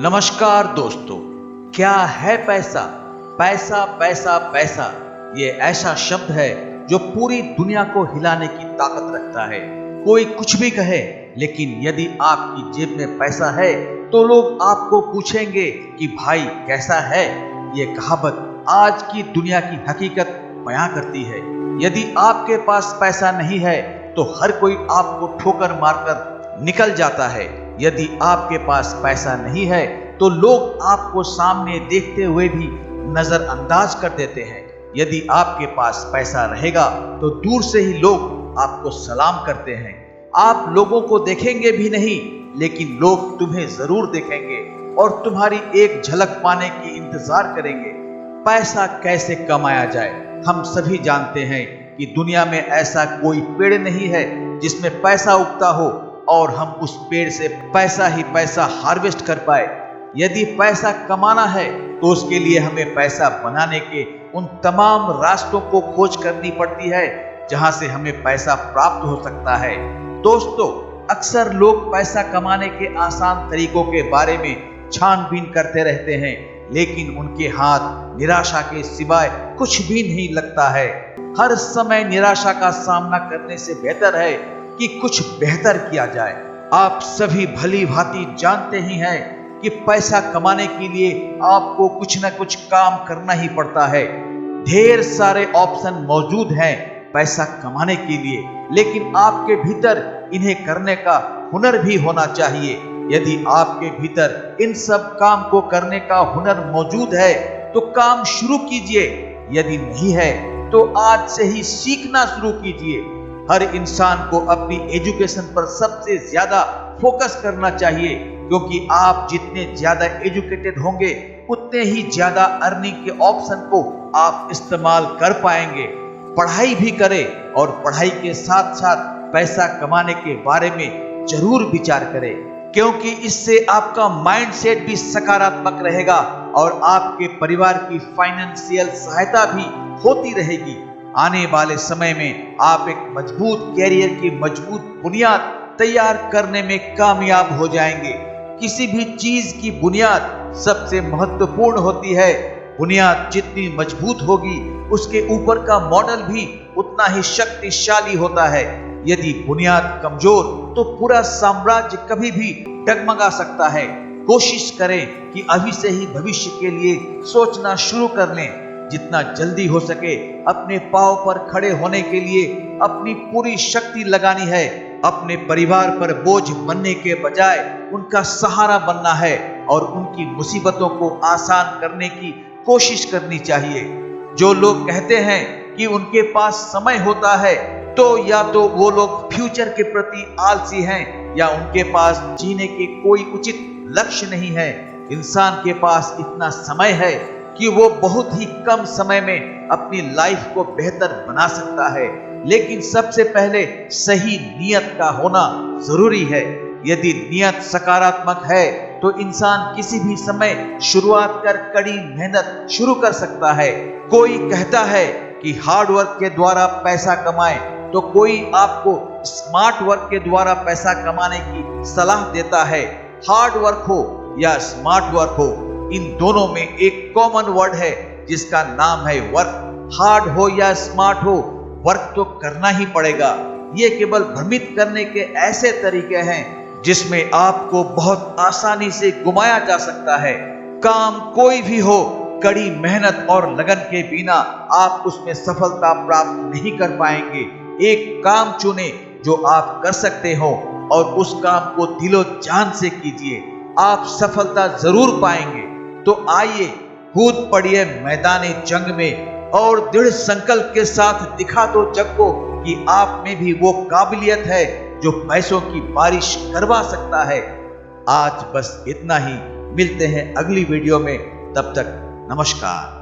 नमस्कार दोस्तों, क्या है पैसा? पैसा पैसा पैसा ये ऐसा शब्द है जो पूरी दुनिया को हिलाने की ताकत रखता है। कोई कुछ भी कहे, लेकिन यदि आपकी जेब में पैसा है तो लोग आपको पूछेंगे कि भाई कैसा है। ये कहावत आज की दुनिया की हकीकत बयां करती है। यदि आपके पास पैसा नहीं है तो हर कोई आपको ठोकर मारकर निकल जाता है। यदि आपके पास पैसा नहीं है तो लोग आपको सामने देखते हुए भी नजरअंदाज कर देते हैं। यदि आपके पास पैसा रहेगा तो दूर से ही लोग आपको सलाम करते हैं। आप लोगों को देखेंगे भी नहीं, लेकिन लोग तुम्हें जरूर देखेंगे और तुम्हारी एक झलक पाने की इंतजार करेंगे। पैसा कैसे कमाया जाए? हम सभी जानते हैं कि दुनिया में ऐसा कोई पेड़ नहीं है जिसमें पैसा उगता हो और हम उस पेड़ से पैसा ही पैसा हार्वेस्ट कर पाए। यदि पैसा कमाना है तो उसके लिए हमें पैसा बनाने के उन तमाम रास्तों को खोज करनी पड़ती है जहां से हमें पैसा प्राप्त हो सकता है। दोस्तों, अक्सर लोग पैसा कमाने के आसान तरीकों के बारे में छानबीन करते रहते हैं, लेकिन उनके हाथ निराशा के सिवाय कुछ भी नहीं लगता है। हर समय निराशा का सामना करने से बेहतर है कि कुछ बेहतर किया जाए। आप सभी भली भांति जानते ही हैं कि पैसा कमाने के लिए आपको कुछ न कुछ काम करना ही पड़ता है। ढेर सारे ऑप्शन मौजूद हैं पैसा कमाने के लिए, लेकिन आपके भीतर इन्हें करने का हुनर भी होना चाहिए। यदि आपके भीतर इन सब काम को करने का हुनर मौजूद है तो काम शुरू कीजिए। यदि नहीं है तो आज से ही सीखना शुरू कीजिए। हर इंसान को अपनी एजुकेशन पर सबसे ज्यादा फोकस करना चाहिए, क्योंकि आप जितने ज्यादा एजुकेटेड होंगे उतने ही ज्यादा अर्निंग के ऑप्शन को आप इस्तेमाल कर पाएंगे। पढ़ाई भी करें और पढ़ाई के साथ साथ पैसा कमाने के बारे में जरूर विचार करें, क्योंकि इससे आपका माइंडसेट भी सकारात्मक रहेगा और आपके परिवार की फाइनेंशियल सहायता भी होती रहेगी। आने वाले समय में आप एक मजबूत कैरियर की मजबूत बुनियाद तैयार करने में कामयाब हो जाएंगे। किसी भी चीज की बुनियाद सबसे महत्वपूर्ण होती है। बुनियाद जितनी मजबूत होगी उसके ऊपर का मॉडल भी उतना ही शक्तिशाली होता है। यदि बुनियाद कमजोर तो पूरा साम्राज्य कभी भी डगमगा सकता है। कोशिश करें कि अभी से ही भविष्य के लिए सोचना शुरू कर लें। जितना जल्दी हो सके अपने पांव पर खड़े होने के लिए अपनी पूरी शक्ति लगानी है। अपने परिवार पर बोझ बनने के बजाय उनका सहारा बनना है और उनकी मुसीबतों को आसान करने की कोशिश करनी चाहिए। जो लोग कहते हैं कि उनके पास समय होता है, तो या तो वो लोग फ्यूचर के प्रति आलसी हैं या उनके पास जीने के कोई उचित लक्ष्य नहीं है। इंसान के पास इतना समय है कि वो बहुत ही कम समय में अपनी लाइफ को बेहतर बना सकता है, लेकिन सबसे पहले सही नियत का होना जरूरी है। यदि नियत सकारात्मक है तो इंसान किसी भी समय शुरुआत कर कड़ी मेहनत शुरू कर सकता है। कोई कहता है कि हार्ड वर्क के द्वारा पैसा कमाएं, तो कोई आपको स्मार्ट वर्क के द्वारा पैसा कमाने की सलाह देता है। हार्ड वर्क हो या स्मार्ट वर्क हो, इन दोनों में एक कॉमन वर्ड है जिसका नाम है वर्क। हार्ड हो या स्मार्ट हो, वर्क तो करना ही पड़ेगा। ये केवल भ्रमित करने के ऐसे तरीके हैं जिसमें आपको बहुत आसानी से घुमाया जा सकता है। काम कोई भी हो, कड़ी मेहनत और लगन के बिना आप उसमें सफलता प्राप्त नहीं कर पाएंगे। एक काम चुने जो आप कर सकते हो और उस काम को दिलो जान से कीजिए, आप सफलता जरूर पाएंगे। तो आइए कूद पड़िए मैदाने जंग में और दृढ़ संकल्प के साथ दिखा दो जग को कि आप में भी वो काबिलियत है जो पैसों की बारिश करवा सकता है। आज बस इतना ही। मिलते हैं अगली वीडियो में, तब तक नमस्कार।